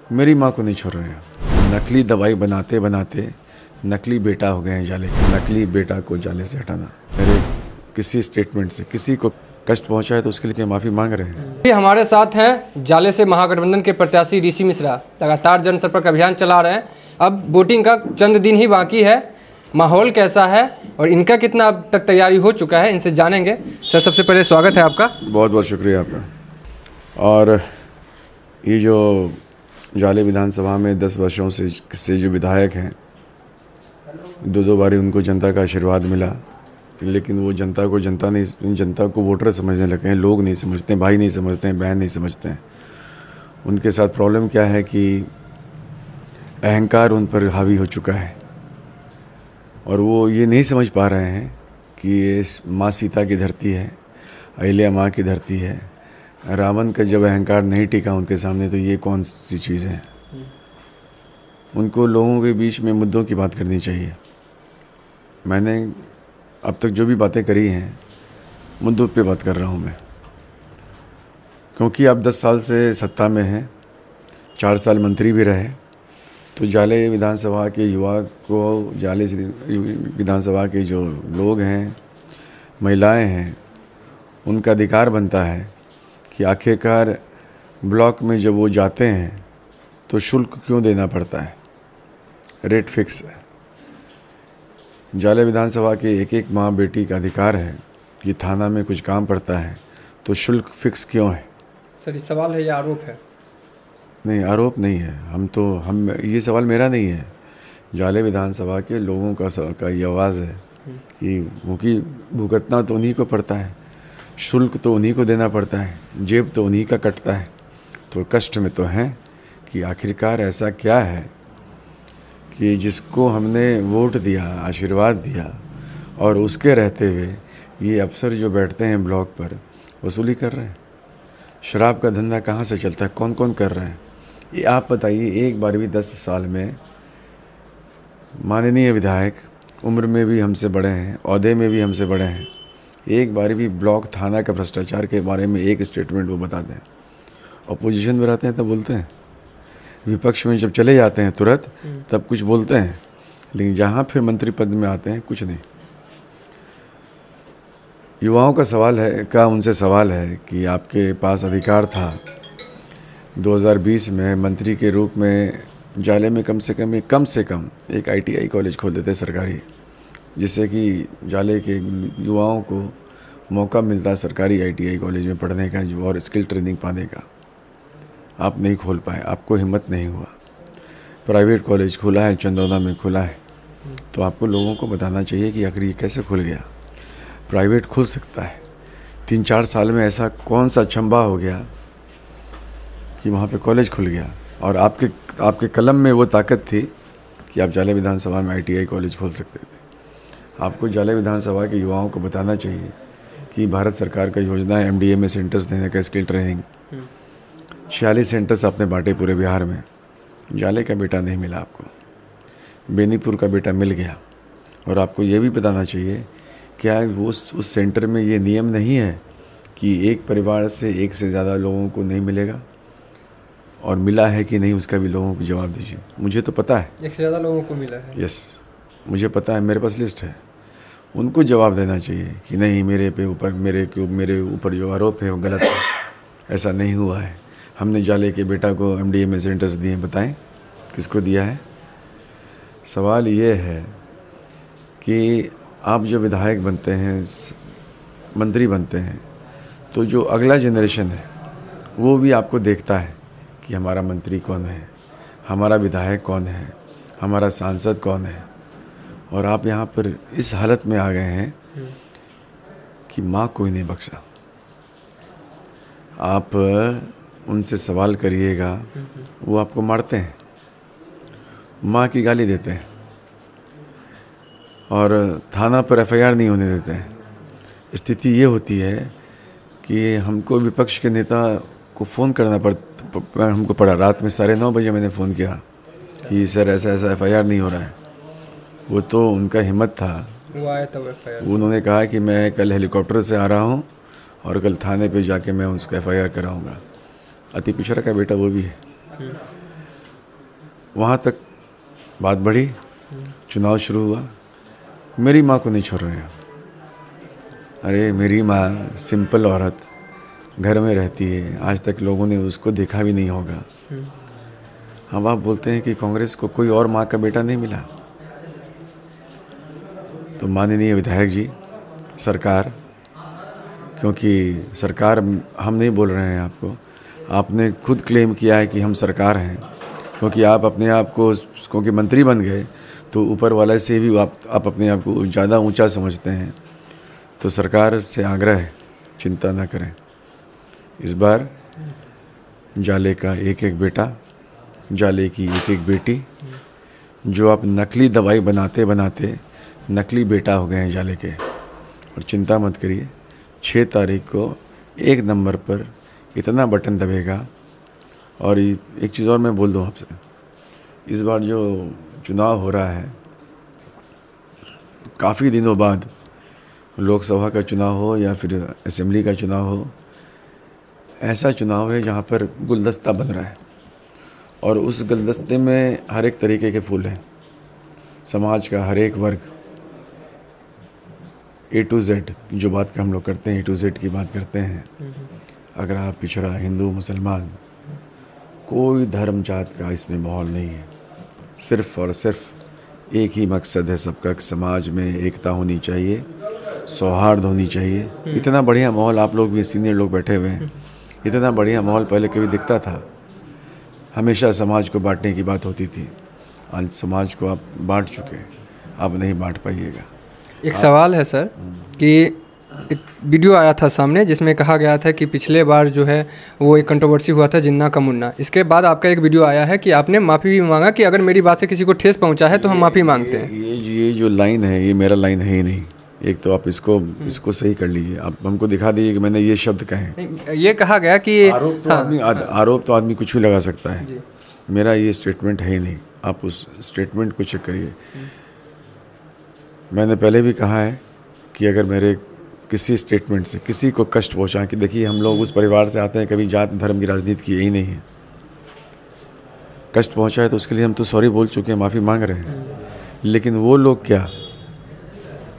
मेरी माँ को नहीं छोड़ रहे हैं। नकली दवाई बनाते बनाते नकली बेटा हो गए हैं जाले के। नकली बेटा को जाले से हटाना, मेरे किसी स्टेटमेंट से किसी को कष्ट पहुंचा है तो उसके लिए माफ़ी मांग रहे हैं। हमारे साथ हैं जाले से महागठबंधन के प्रत्याशी ऋषि मिश्रा। लगातार जनसंपर्क अभियान चला रहे हैं। अब वोटिंग का चंद दिन ही बाकी है, माहौल कैसा है और इनका कितना अब तक तैयारी हो चुका है, इनसे जानेंगे। सर, सबसे पहले स्वागत है आपका। बहुत बहुत शुक्रिया आपका। और ये जो जाले विधानसभा में 10 वर्षों से जो विधायक हैं, दो बारी उनको जनता का आशीर्वाद मिला, लेकिन वो जनता को वोटर समझने लगे हैं। लोग नहीं समझते हैं, भाई नहीं समझते हैं, बहन नहीं समझते हैं। उनके साथ प्रॉब्लम क्या है कि अहंकार उन पर हावी हो चुका है और वो ये नहीं समझ पा रहे हैं कि ये माँ सीता की धरती है, अहिल्या माँ की धरती है। रावण का जब अहंकार नहीं टिका उनके सामने तो ये कौन सी चीज़ है। उनको लोगों के बीच में मुद्दों की बात करनी चाहिए। मैंने अब तक जो भी बातें करी हैं मुद्दों पे बात कर रहा हूँ मैं, क्योंकि आप 10 साल से सत्ता में हैं, 4 साल मंत्री भी रहे, तो जाले विधानसभा के युवा को, जाले विधानसभा के जो लोग हैं, महिलाएं हैं, उनका अधिकार बनता है कि आखिरकार ब्लॉक में जब वो जाते हैं तो शुल्क क्यों देना पड़ता है। रेट फिक्स है। जाले विधानसभा के एक माँ बेटी का अधिकार है कि थाना में कुछ काम पड़ता है तो शुल्क फिक्स क्यों है। सर, ये सवाल है या आरोप है? नहीं, आरोप नहीं है। हम ये सवाल मेरा नहीं है, जाले विधानसभा के लोगों का ये आवाज़ है कि क्योंकि भुगतना तो उन्हीं को पड़ता है, शुल्क तो उन्हीं को देना पड़ता है, जेब तो उन्हीं का कटता है। तो कष्ट में तो हैं कि आखिरकार ऐसा क्या है कि जिसको हमने वोट दिया, आशीर्वाद दिया, और उसके रहते हुए ये अफसर जो बैठते हैं ब्लॉक पर वसूली कर रहे हैं। शराब का धंधा कहाँ से चलता है, कौन कौन कर रहे हैं, ये आप बताइए। एक बार भी 10 साल में माननीय विधायक उम्र में भी हमसे बड़े हैं, ओहदे में भी हमसे बड़े हैं, एक बार भी ब्लॉक थाना का भ्रष्टाचार के बारे में एक स्टेटमेंट वो बता दें। अपोजिशन में रहते हैं तब बोलते हैं, विपक्ष में जब चले जाते हैं तुरंत तब कुछ बोलते हैं, लेकिन जहाँ फिर मंत्री पद में आते हैं कुछ नहीं। युवाओं का उनसे सवाल है कि आपके पास अधिकार था 2020 में मंत्री के रूप में जाले में कम से कम एक ITI कॉलेज खोल देते सरकारी, जिससे कि जाले के युवाओं को मौका मिलता सरकारी ITI कॉलेज में पढ़ने का और स्किल ट्रेनिंग पाने का। आप नहीं खोल पाए, आपको हिम्मत नहीं हुआ। प्राइवेट कॉलेज खुला है, चंदौदा में खुला है, तो आपको लोगों को बताना चाहिए कि आखिर ये कैसे खुल गया। प्राइवेट खुल सकता है, 3-4 साल में ऐसा कौन सा अचंभा हो गया कि वहाँ पे कॉलेज खुल गया, और आपके कलम में वो ताकत थी कि आप जाले विधानसभा में ITI कॉलेज खोल सकते थे। आपको जाले विधानसभा के युवाओं को बताना चाहिए कि भारत सरकार का योजना है MDA में सेंटर्स देने का, स्किल ट्रेनिंग। 46 सेंटर्स आपने बांटे पूरे बिहार में। जाले का बेटा नहीं मिला आपको, बेनीपुर का बेटा मिल गया। और आपको ये भी बताना चाहिए क्या उस सेंटर में ये नियम नहीं है कि एक परिवार से एक से ज़्यादा लोगों को नहीं मिलेगा, और मिला है कि नहीं उसका भी लोगों को जवाब दीजिए। मुझे तो पता है एक से ज़्यादा लोगों को मिला है। यस, मुझे पता है, मेरे पास लिस्ट है। उनको जवाब देना चाहिए कि नहीं, मेरे ऊपर जो आरोप है वो गलत है, ऐसा नहीं हुआ है। हमने जाले के बेटा को MDA में सेंटर्स दिए, बताएं किसको दिया है। सवाल ये है कि आप जो विधायक बनते हैं, मंत्री बनते हैं, तो जो अगला जनरेशन है वो भी आपको देखता है कि हमारा मंत्री कौन है, हमारा विधायक कौन है, हमारा सांसद कौन है। और आप यहाँ पर इस हालत में आ गए हैं कि माँ कोई नहीं बख्शा। आप उनसे सवाल करिएगा, वो आपको मारते हैं, माँ की गाली देते हैं, और थाना पर FIR नहीं होने देते हैं। स्थिति ये होती है कि हमको विपक्ष के नेता को फ़ोन करना हमको पड़ा। रात में 9:30 बजे मैंने फ़ोन किया कि सर ऐसा FIR नहीं हो रहा है। वो तो उनका हिम्मत था, वो आया तब FIR। उन्होंने कहा कि मैं कल हेलीकॉप्टर से आ रहा हूँ और कल थाने पे जाके मैं उसका FIR कराऊँगा। अति पिछड़ा का बेटा वो भी है। वहाँ तक बात बढ़ी, चुनाव शुरू हुआ, मेरी माँ को नहीं छोड़ रहे हैं। अरे मेरी माँ सिंपल औरत, घर में रहती है, आज तक लोगों ने उसको देखा भी नहीं होगा। अब आप बोलते हैं कि कांग्रेस को कोई और माँ का बेटा नहीं मिला। तो माननीय विधायक जी, सरकार, क्योंकि सरकार हम नहीं बोल रहे हैं आपको, आपने खुद क्लेम किया है कि हम सरकार हैं, क्योंकि आप अपने आप को, क्योंकि मंत्री बन गए तो ऊपर वाले से भी आप अपने आप को ज़्यादा ऊंचा समझते हैं। तो सरकार से आग्रह है, चिंता ना करें, इस बार जाले का एक एक बेटा, जाले की एक एक बेटी, जो आप नकली दवाई बनाते बनाते नकली बेटा हो गए हैं जाले के। और चिंता मत करिए, 6 तारीख को 1 नंबर पर इतना बटन दबेगा। और एक चीज़ और मैं बोल दूँ आपसे, इस बार जो चुनाव हो रहा है, काफ़ी दिनों बाद, लोकसभा का चुनाव हो या फिर असेंबली का चुनाव हो, ऐसा चुनाव है जहाँ पर गुलदस्ता बन रहा है और उस गुलदस्ते में हर एक तरीके के फूल हैं। समाज का हर एक वर्ग, A to Z जो बात का हम लोग करते हैं, A to Z की बात करते हैं। अगर आप पिछड़ा, हिंदू, मुसलमान, कोई धर्म जात का इसमें माहौल नहीं है। सिर्फ़ और सिर्फ एक ही मकसद है सबका, समाज में एकता होनी चाहिए, सौहार्द होनी चाहिए। इतना बढ़िया माहौल, आप लोग भी सीनियर लोग बैठे हुए हैं, इतना बढ़िया माहौल पहले कभी दिखता था? हमेशा समाज को बांटने की बात होती थी, आज समाज को आप बांट चुके, अब नहीं बांट पाइएगा। एक सवाल है सर कि एक वीडियो आया था सामने जिसमें कहा गया था कि पिछले बार जो है वो एक कंट्रोवर्सी हुआ था जिन्ना का मुन्ना। इसके बाद आपका एक वीडियो आया है कि आपने माफ़ी भी मांगा कि अगर मेरी बात से किसी को ठेस पहुंचा है तो हम माफ़ी मांगते हैं। ये जो लाइन है, ये मेरा लाइन है ही नहीं। एक तो आप इसको सही कर लीजिए, आप हमको दिखा दीजिए कि मैंने ये शब्द कहे। ये कहा गया कि आरोप तो आदमी कुछ भी लगा सकता है, मेरा ये स्टेटमेंट है ही नहीं। आप उस स्टेटमेंट को चेक करिए। मैंने पहले भी कहा है कि अगर मेरे किसी स्टेटमेंट से किसी को कष्ट पहुंचा, कि देखिए हम लोग उस परिवार से आते हैं, कभी जात धर्म की राजनीति की यही नहीं है, कष्ट पहुंचा है तो उसके लिए हम तो सॉरी बोल चुके हैं, माफ़ी मांग रहे हैं। लेकिन वो लोग क्या,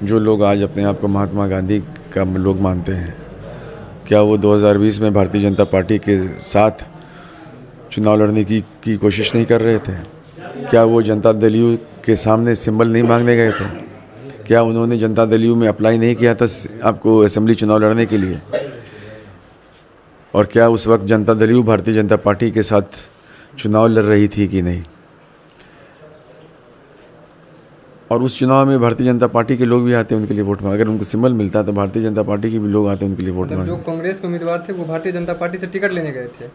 जो लोग आज अपने आप को महात्मा गांधी का लोग मानते हैं, क्या वो 2020 में भारतीय जनता पार्टी के साथ चुनाव लड़ने की कोशिश नहीं कर रहे थे? क्या वो जनता दल यू के सामने सिंबल नहीं मांगने गए थे? क्या उन्होंने जनता दल यू में अप्लाई नहीं किया था आपको असेंबली चुनाव लड़ने के लिए? और क्या उस वक्त जनता दल यू भारतीय जनता पार्टी के साथ चुनाव लड़ रही थी कि नहीं? और उस चुनाव में भारतीय जनता पार्टी के लोग भी आते हैं उनके लिए वोट मांग, अगर उनको सिंबल मिलता तो भारतीय जनता पार्टी के भी लोग आते हैं उनके लिए वोट मांग। जो कांग्रेस के उम्मीदवार थे वो भारतीय जनता पार्टी से टिकट लेने गए थे।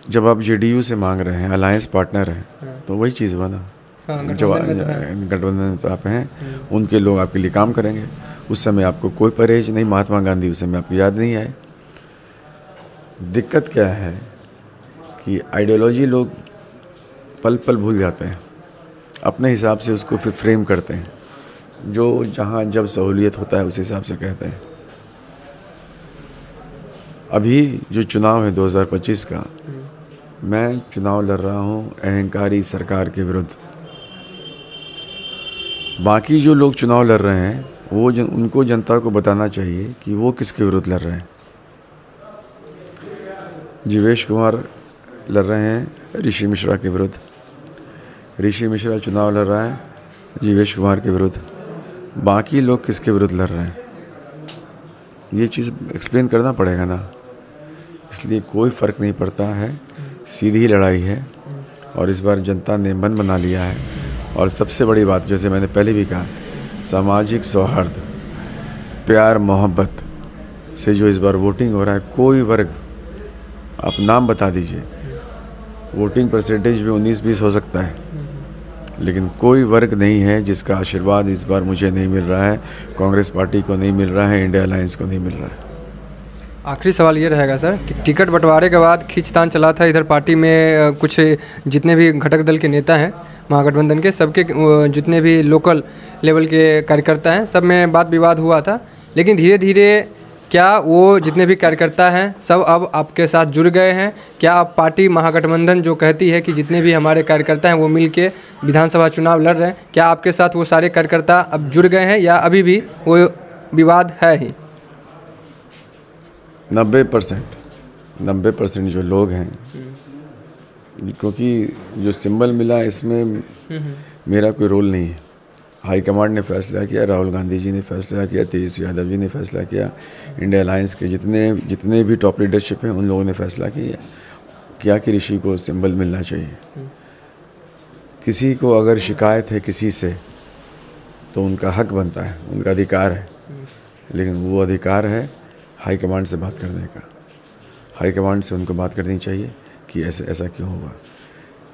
जब आप JDU से मांग रहे हैं, अलायंस पार्टनर हैं, तो वही चीज़ बना। जब गठबंधन में तो आप हैं, उनके लोग आपके लिए काम करेंगे। उस समय आपको कोई परहेज नहीं, महात्मा गांधी उस समय आपको याद नहीं आए। दिक्कत क्या है कि आइडियोलॉजी लोग पल पल भूल जाते हैं, अपने हिसाब से उसको फिर फ्रेम करते हैं, जो जहाँ जब सहूलियत होता है उस हिसाब से कहते हैं। अभी जो चुनाव है 2025 का, मैं चुनाव लड़ रहा हूँ अहंकारी सरकार के विरुद्ध। बाकी जो लोग चुनाव लड़ रहे हैं वो उनको जनता को बताना चाहिए कि वो किसके विरुद्ध लड़ रहे हैं। जीवेश कुमार लड़ रहे हैं ऋषि मिश्रा के विरुद्ध, ऋषि मिश्रा चुनाव लड़ रहा है जीवेश कुमार के विरुद्ध। बाकी लोग किसके विरुद्ध लड़ रहे हैं, ये चीज़ एक्सप्लेन करना पड़ेगा ना। इसलिए कोई फ़र्क नहीं पड़ता है, सीधी लड़ाई है। और इस बार जनता ने मन बना लिया है। और सबसे बड़ी बात, जैसे मैंने पहले भी कहा, सामाजिक सौहार्द, प्यार मोहब्बत से जो इस बार वोटिंग हो रहा है, कोई वर्ग, आप नाम बता दीजिए, वोटिंग परसेंटेज में 19-20 हो सकता है, लेकिन कोई वर्ग नहीं है जिसका आशीर्वाद इस बार मुझे नहीं मिल रहा है, कांग्रेस पार्टी को नहीं मिल रहा है, इंडिया अलायंस को नहीं मिल रहा है। आखिरी सवाल ये रहेगा सर कि टिकट बंटवारे के बाद खींचतान चला था इधर पार्टी में, कुछ जितने भी घटक दल के नेता हैं महागठबंधन के, सबके जितने भी लोकल लेवल के कार्यकर्ता हैं, सब में बात विवाद हुआ था। लेकिन धीरे धीरे क्या वो जितने भी कार्यकर्ता हैं सब अब आपके साथ जुड़ गए हैं? क्या आप पार्टी महागठबंधन जो कहती है कि जितने भी हमारे कार्यकर्ता हैं वो मिल के विधानसभा चुनाव लड़ रहे हैं, क्या आपके साथ वो सारे कार्यकर्ता अब जुड़ गए हैं या अभी भी वो विवाद है ही? 90% जो लोग हैं, क्योंकि जो सिंबल मिला इसमें मेरा कोई रोल नहीं है। हाईकमांड ने फैसला किया, राहुल गांधी जी ने फैसला किया, तेजस्वी यादव जी ने फैसला किया, इंडिया अलायंस के जितने भी टॉप लीडरशिप हैं उन लोगों ने फैसला किया कि ऋषि को सिंबल मिलना चाहिए। किसी को अगर शिकायत है किसी से तो उनका हक बनता है, उनका अधिकार है, लेकिन वो अधिकार है हाईकमांड से बात करने का। हाईकमांड से उनको बात करनी चाहिए कि ऐसा क्यों हुआ।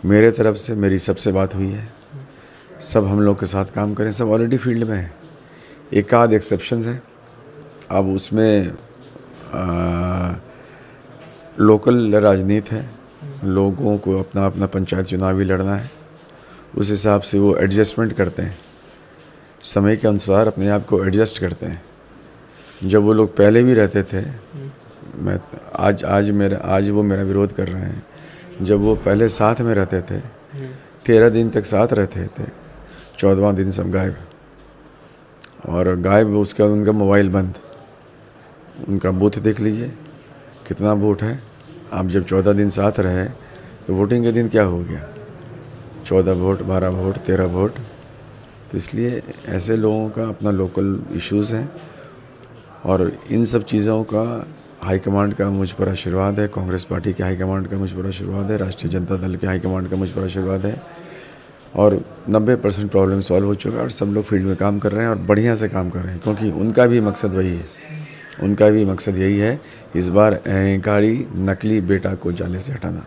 मेरे तरफ से मेरी सबसे बात हुई है, सब हम लोग के साथ काम करें, सब ऑलरेडी फील्ड में है। एक आध एक्सेप्शन है, अब उसमें लोकल राजनीति है, लोगों को अपना अपना पंचायत चुनाव भी लड़ना है, उस हिसाब से वो एडजस्टमेंट करते हैं, समय के अनुसार अपने आप को एडजस्ट करते हैं। जब वो लोग पहले भी रहते थे, मैं आज वो मेरा विरोध कर रहे हैं, जब वो पहले साथ में रहते थे 13 दिन तक साथ रहते थे, 14वां दिन सब गायब, और गायब उसके बाद उनका मोबाइल बंद। उनका बूथ देख लीजिए कितना वोट है। आप जब 14 दिन साथ रहे तो वोटिंग के दिन क्या हो गया, 14 वोट, 12 वोट, 13 वोट। तो इसलिए ऐसे लोगों का अपना लोकल इश्यूज़ हैं, और इन सब चीज़ों का हाईकमांड का मुझ पर आशीर्वाद है, कांग्रेस पार्टी के हाईकमांड का मुझ पर आशीर्वाद है, राष्ट्रीय जनता दल के हाईकमांड का मुझ पर आशीर्वाद है, और 90% प्रॉब्लम सॉल्व हो चुका है और सब लोग फील्ड में काम कर रहे हैं और बढ़िया से काम कर रहे हैं, क्योंकि उनका भी मकसद वही है। उनका भी मकसद यही है इस बार अहंकारी नकली बेटा को जाले से हटाना।